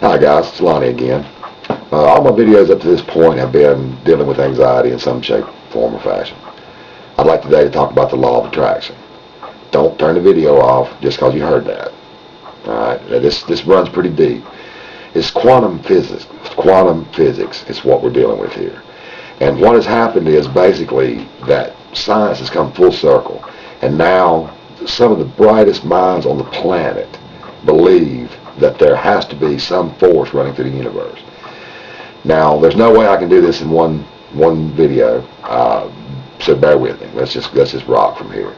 Hi guys, it's Lonnie again. All my videos up to this point have been dealing with anxiety in some shape, form, or fashion. I'd like today to talk about the law of attraction. Don't turn the video off just because you heard that. Alright, this runs pretty deep. It's quantum physics. Quantum physics is what we're dealing with here. And what has happened is basically that science has come full circle. And now some of the brightest minds on the planet believe that there has to be some force running through the universe. Now, there's no way I can do this in one video, so bear with me. Let's just rock from here.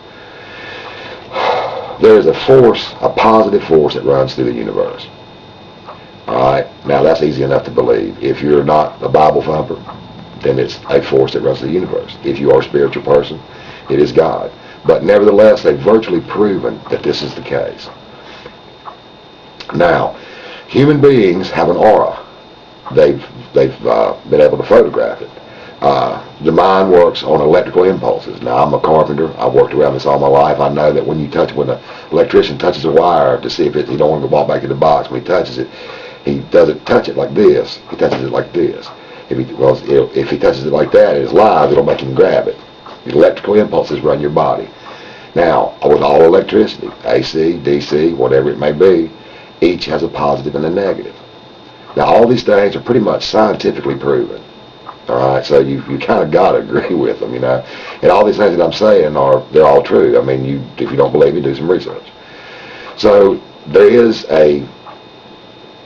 There is a force, a positive force that runs through the universe. Alright, now that's easy enough to believe. If you're not a Bible thumper, then it's a force that runs through the universe. If you are a spiritual person, it is God. But nevertheless, they've virtually proven that this is the case. Now, human beings have an aura. They've been able to photograph it. The mind works on electrical impulses. Now, I'm a carpenter. I've worked around this all my life. I know that when an electrician touches a wire to see if he don't want to walk back in the box, when he touches it, he doesn't touch it like this. He touches it like this. If he touches it like that and it's live, it'll make him grab it. The electrical impulses run your body. Now, with all electricity, AC, DC, whatever it may be, each has a positive and a negative. Now, all these things are pretty much scientifically proven. All right, so you kind of got to agree with them, you know. And all these things that I'm saying they're all true. I mean, if you don't believe me, do some research. So it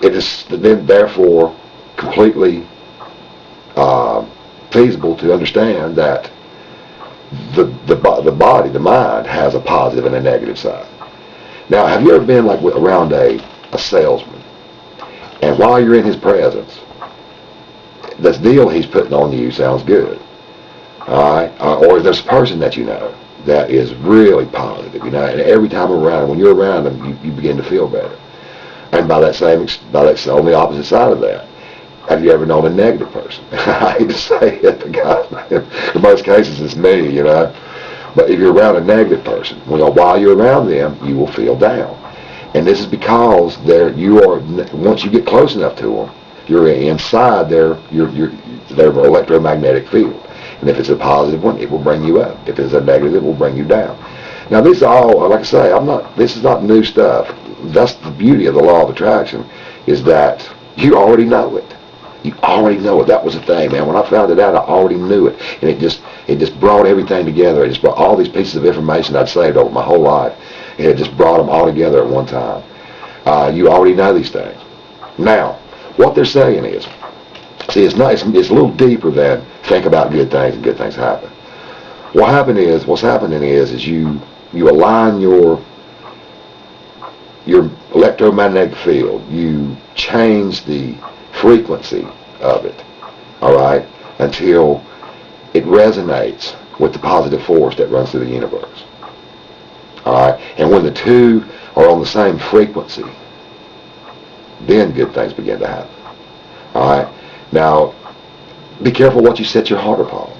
is then therefore completely feasible to understand that the body, the mind, has a positive and a negative side. Now, have you ever been around a salesman, and while you're in his presence, this deal he's putting on you sounds good, all right? Or there's a person that you know that is really positive, you know, and every time around, when you're around them, you begin to feel better. And on the opposite side of that, have you ever known a negative person? I hate to say it, in most cases it's me, you know. But if you're around a negative person, while you're around them, you will feel down. And this is because once you get close enough to them, you're inside their electromagnetic field. And if it's a positive one, it will bring you up. If it's a negative, it will bring you down. Now, these are all, like I say, this is not new stuff. That's the beauty of the law of attraction, is that you already know it. You already know it. That was the thing, man. When I found it out, I already knew it. And it just brought everything together. It just brought all these pieces of information I'd saved over my whole life. And it just brought them all together at one time. You already know these things. Now, what they're saying is, see, it's a little deeper than think about good things and good things happen. What's happening is you align your electromagnetic field. You change the frequency of it, all right, until it resonates with the positive force that runs through the universe. All right, and when the two are on the same frequency, then good things begin to happen. All right, now be careful what you set your heart upon.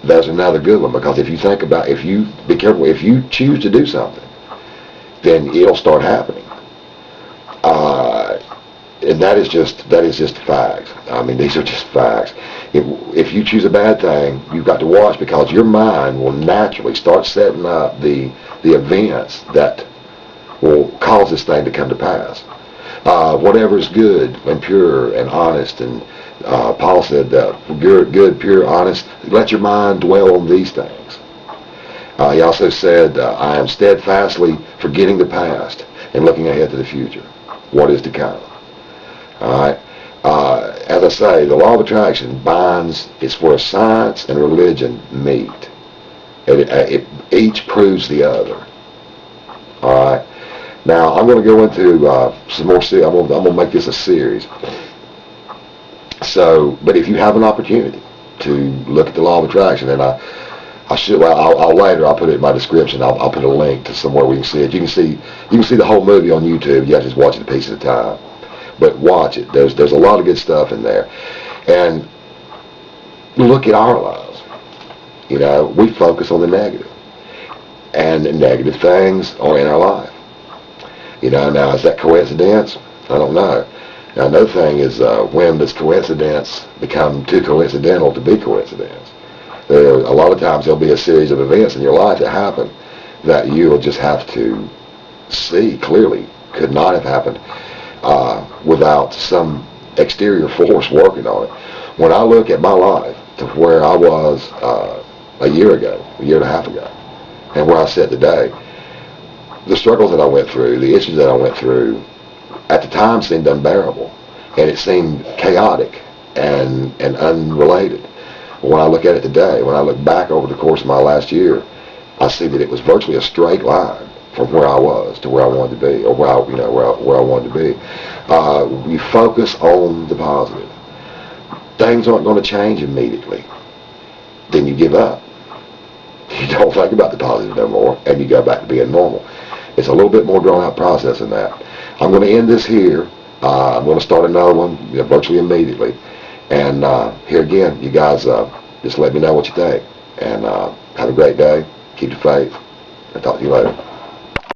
That's another good one, because if you choose to do something, then it'll start happening. And that is just facts. I mean, these are just facts. If you choose a bad thing, you've got to watch, because your mind will naturally start setting up the events that will cause this thing to come to pass. Whatever is good and pure and honest, and Paul said that good, pure, honest, let your mind dwell on these things. He also said, I am steadfastly forgetting the past and looking ahead to the future, what is to come. All right. As I say, the law of attraction binds. It's where science and religion meet. Each proves the other. All right. Now I'm going to go into some more. I'm going to make this a series. So, but if you have an opportunity to look at the law of attraction, and I'll later. I'll put it in my description. I'll put a link to somewhere where you can see it. You can see the whole movie on YouTube. You have to just watch it a piece at a time. But watch it. There's a lot of good stuff in there. And look at our lives. You know, we focus on the negative. And the negative things are in our life. Now is that coincidence? I don't know. Now another thing is when does coincidence become too coincidental to be coincidence? A lot of times there'll be a series of events in your life that happen that you'll just have to see clearly could not have happened without some exterior force working on it. When I look at my life to where I was a year and a half ago, and where I sit today, the struggles that I went through, the issues that I went through, at the time seemed unbearable, and it seemed chaotic and unrelated. When I look at it today, when I look back over the course of my last year, I see that it was virtually a straight line from where I was to where I wanted to be, or where I wanted to be. You focus on the positive. Things aren't going to change immediately. Then you give up. You don't think about the positive no more, and you go back to being normal. It's a little bit more drawn out process than that. I'm going to end this here. I'm going to start another one virtually immediately. And here again, you guys just let me know what you think. And have a great day. Keep the faith. I'll talk to you later.